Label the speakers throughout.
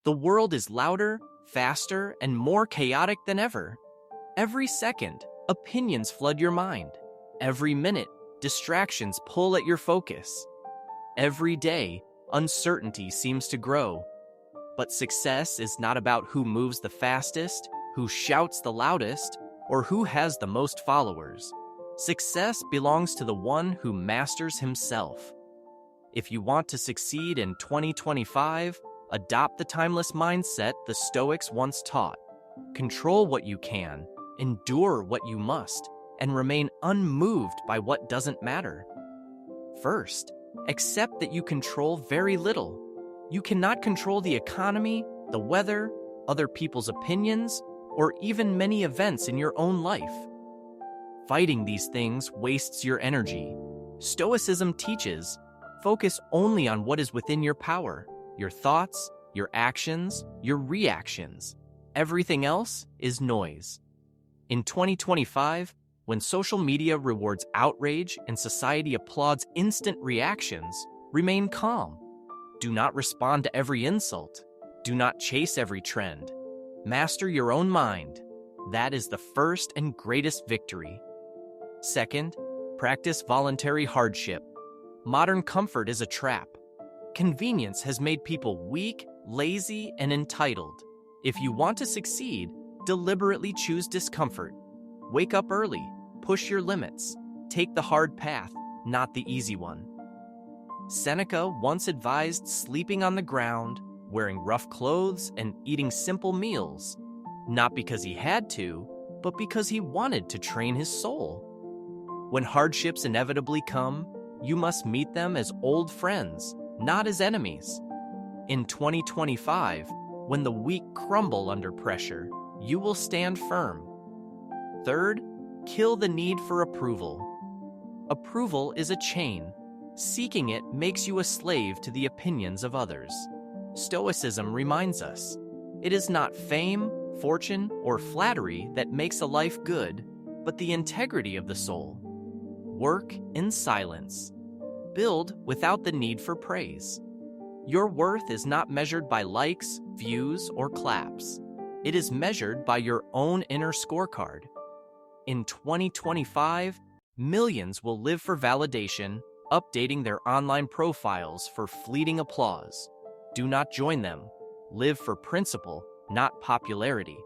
Speaker 1: The world is louder, faster, and more chaotic than ever. Every second, opinions flood your mind. Every minute, distractions pull at your focus. Every day, uncertainty seems to grow. But success is not about who moves the fastest, who shouts the loudest, or who has the most followers. Success belongs to the one who masters himself. If you want to succeed in 2025, adopt the timeless mindset the Stoics once taught. Control what you can, endure what you must, and remain unmoved by what doesn't matter. First, accept that you control very little. You cannot control the economy, the weather, other people's opinions, or even many events in your own life. Fighting these things wastes your energy. Stoicism teaches, focus only on what is within your power, your thoughts, your actions, your reactions. Everything else is noise. In 2025, when social media rewards outrage and society applauds instant reactions, remain calm. Do not respond to every insult. Do not chase every trend. Master your own mind. That is the first and greatest victory. Second, practice voluntary hardship. Modern comfort is a trap. Convenience has made people weak, lazy, and entitled. If you want to succeed, deliberately choose discomfort. Wake up early, push your limits, take the hard path, not the easy one. Seneca once advised sleeping on the ground, wearing rough clothes, and eating simple meals, not because he had to, but because he wanted to train his soul. When hardships inevitably come, you must meet them as old friends, not as enemies. In 2025, when the weak crumble under pressure, you will stand firm. Third, kill the need for approval. Approval is a chain. Seeking it makes you a slave to the opinions of others. Stoicism reminds us, it is not fame, fortune, or flattery that makes a life good, but the integrity of the soul. Work in silence. Build without the need for praise. Your worth is not measured by likes, views, or claps. It is measured by your own inner scorecard. In 2025, millions will live for validation, updating their online profiles for fleeting applause. Do not join them. Live for principle, not popularity.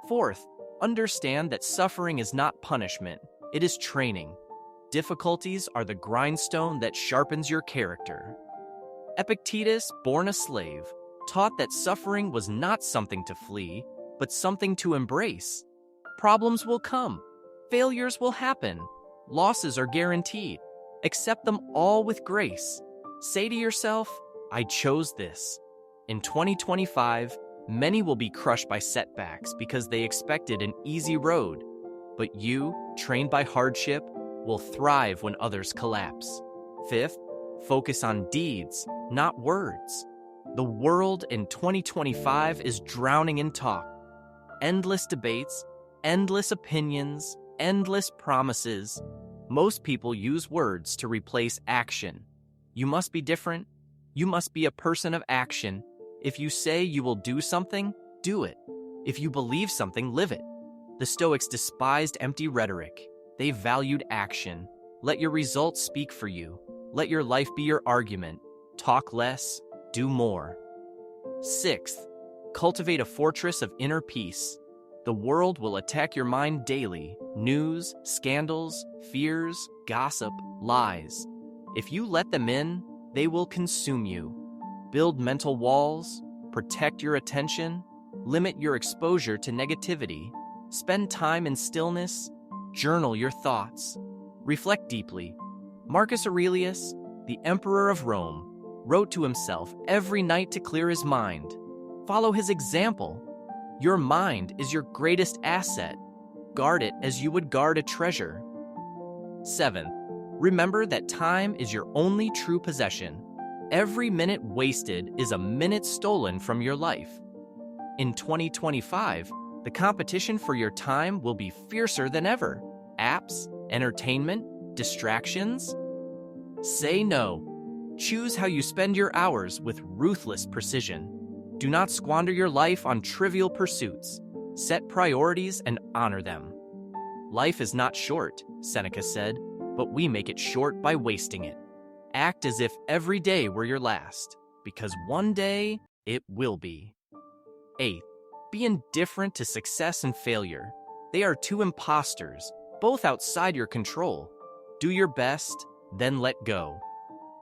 Speaker 1: Fourth, understand that suffering is not punishment, it is training. Difficulties are the grindstone that sharpens your character. Epictetus, born a slave, taught that suffering was not something to flee, but something to embrace. Problems will come. Failures will happen. Losses are guaranteed. Accept them all with grace. Say to yourself, I chose this. In 2025, many will be crushed by setbacks because they expected an easy road. But you, trained by hardship, will thrive when others collapse. Fifth, focus on deeds, not words. The world in 2025 is drowning in talk. Endless debates, endless opinions, endless promises. Most people use words to replace action. You must be different. You must be a person of action. If you say you will do something, do it. If you believe something, live it. The Stoics despised empty rhetoric. They valued action. Let your results speak for you. Let your life be your argument. Talk less, do more. Sixth, cultivate a fortress of inner peace. The world will attack your mind daily. News, scandals, fears, gossip, lies. If you let them in, they will consume you. Build mental walls, protect your attention, limit your exposure to negativity, spend time in stillness, journal your thoughts, reflect deeply. Marcus Aurelius, the Emperor of Rome, wrote to himself every night to clear his mind. Follow his example. Your mind is your greatest asset. Guard it as you would guard a treasure. Seventh, remember that time is your only true possession. Every minute wasted is a minute stolen from your life. In 2025, the competition for your time will be fiercer than ever. Apps, entertainment, distractions. Say no. Choose how you spend your hours with ruthless precision. Do not squander your life on trivial pursuits. Set priorities and honor them. Life is not short, Seneca said, but we make it short by wasting it. Act as if every day were your last, because one day it will be. 8th, be indifferent to success and failure. They are two imposters, both outside your control. Do your best, then let go.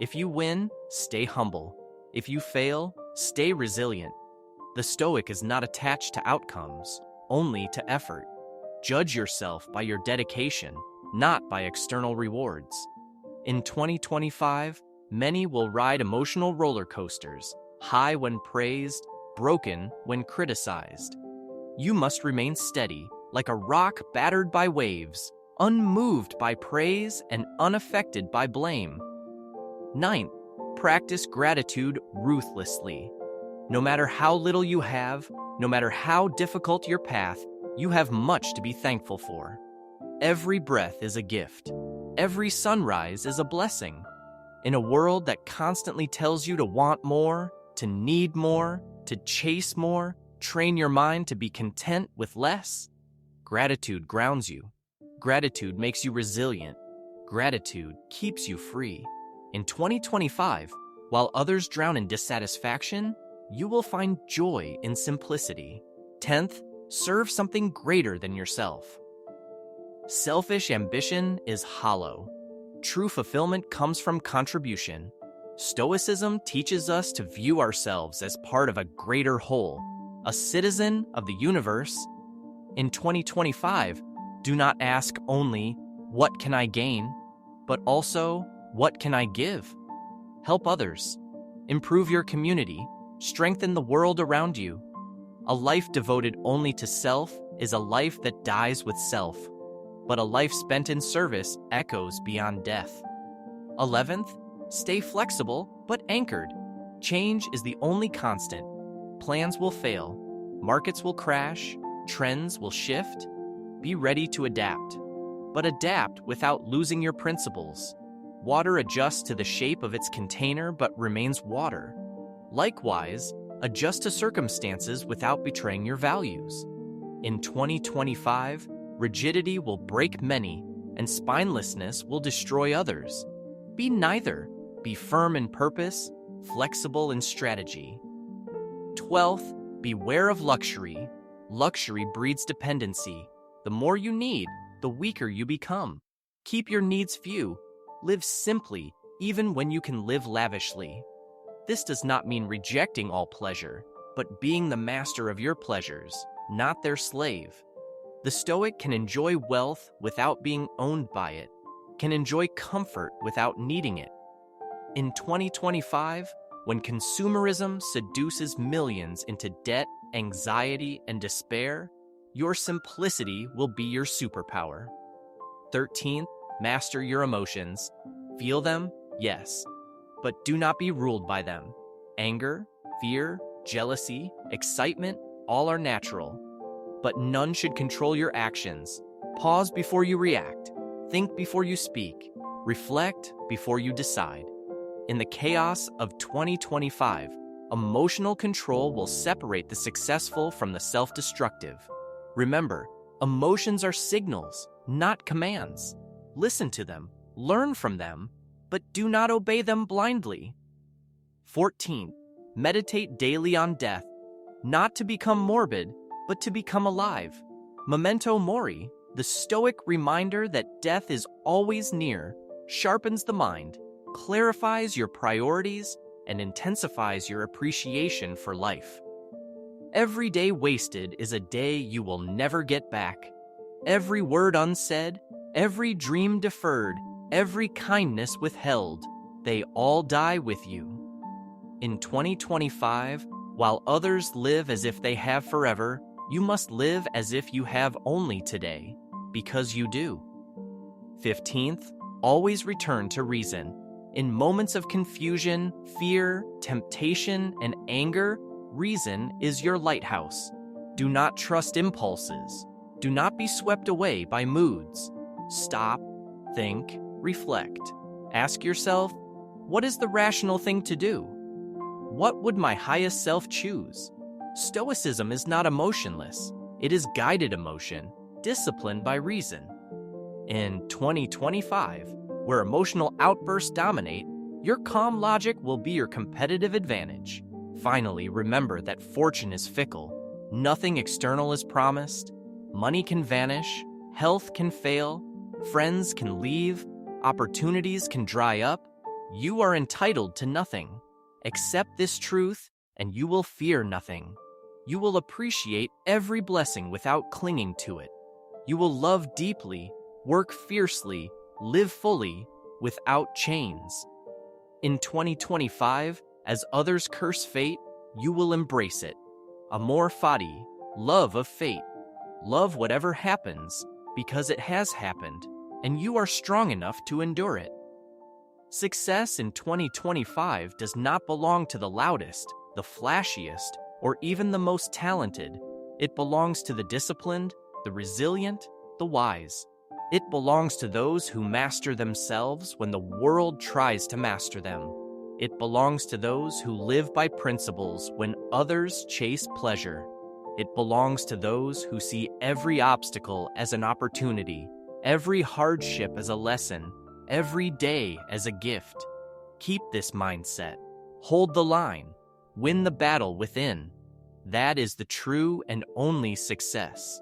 Speaker 1: If you win, stay humble. If you fail, stay resilient. The Stoic is not attached to outcomes, only to effort. Judge yourself by your dedication, not by external rewards. In 2025, many will ride emotional roller coasters, high when praised, broken when criticized. You must remain steady, like a rock battered by waves, unmoved by praise and unaffected by blame. 9th, practice gratitude ruthlessly. No matter how little you have, no matter how difficult your path, you have much to be thankful for. Every breath is a gift. Every sunrise is a blessing. In a world that constantly tells you to want more, to need more, to chase more, train your mind to be content with less. Gratitude grounds you. Gratitude makes you resilient. Gratitude keeps you free. In 2025, while others drown in dissatisfaction, you will find joy in simplicity. 10th, serve something greater than yourself. Selfish ambition is hollow. True fulfillment comes from contribution. Stoicism teaches us to view ourselves as part of a greater whole, a citizen of the universe. In 2025, do not ask only, "What can I gain?" but also, "What can I give?" Help others. Improve your community. Strengthen the world around you. A life devoted only to self is a life that dies with self, but a life spent in service echoes beyond death. 11th, stay flexible but anchored. Change is the only constant. Plans will fail. Markets will crash. Trends will shift. Be ready to adapt, but adapt without losing your principles. Water adjusts to the shape of its container but remains water. Likewise, adjust to circumstances without betraying your values. In 2025, rigidity will break many, and spinelessness will destroy others. Be neither. Be firm in purpose, flexible in strategy. 12th, beware of luxury. Luxury breeds dependency. The more you need, the weaker you become. Keep your needs few. Live simply, even when you can live lavishly. This does not mean rejecting all pleasure, but being the master of your pleasures, not their slave. The Stoic can enjoy wealth without being owned by it, can enjoy comfort without needing it. In 2025, when consumerism seduces millions into debt, anxiety, and despair, your simplicity will be your superpower. 13th, master your emotions. Feel them, yes, but do not be ruled by them. Anger, fear, jealousy, excitement, all are natural, but none should control your actions. Pause before you react. Think before you speak. Reflect before you decide. In the chaos of 2025, emotional control will separate the successful from the self-destructive. Remember, emotions are signals, not commands. Listen to them, learn from them, but do not obey them blindly. 14. Meditate daily on death, not to become morbid, but to become alive. Memento mori, the Stoic reminder that death is always near, sharpens the mind, clarifies your priorities, and intensifies your appreciation for life. Every day wasted is a day you will never get back. Every word unsaid, every dream deferred, every kindness withheld, they all die with you. In 2025, while others live as if they have forever, you must live as if you have only today, because you do. 15th, always return to reason. In moments of confusion, fear, temptation, and anger, reason is your lighthouse. Do not trust impulses. Do not be swept away by moods. Stop, think, reflect. Ask yourself, what is the rational thing to do? What would my highest self choose? Stoicism is not emotionless. It is guided emotion, disciplined by reason. In 2025, where emotional outbursts dominate, your calm logic will be your competitive advantage. Finally, remember that fortune is fickle. Nothing external is promised. Money can vanish, health can fail, friends can leave, opportunities can dry up. You are entitled to nothing. Accept this truth, and you will fear nothing. You will appreciate every blessing without clinging to it. You will love deeply, work fiercely, live fully, without chains. In 2025, as others curse fate, you will embrace it. Amor fati, love of fate. Love whatever happens, because it has happened, and you are strong enough to endure it. Success in 2025 does not belong to the loudest, the flashiest, or even the most talented. It belongs to the disciplined, the resilient, the wise. It belongs to those who master themselves when the world tries to master them. It belongs to those who live by principles when others chase pleasure. It belongs to those who see every obstacle as an opportunity, every hardship as a lesson, every day as a gift. Keep this mindset. Hold the line. Win the battle within. That is the true and only success.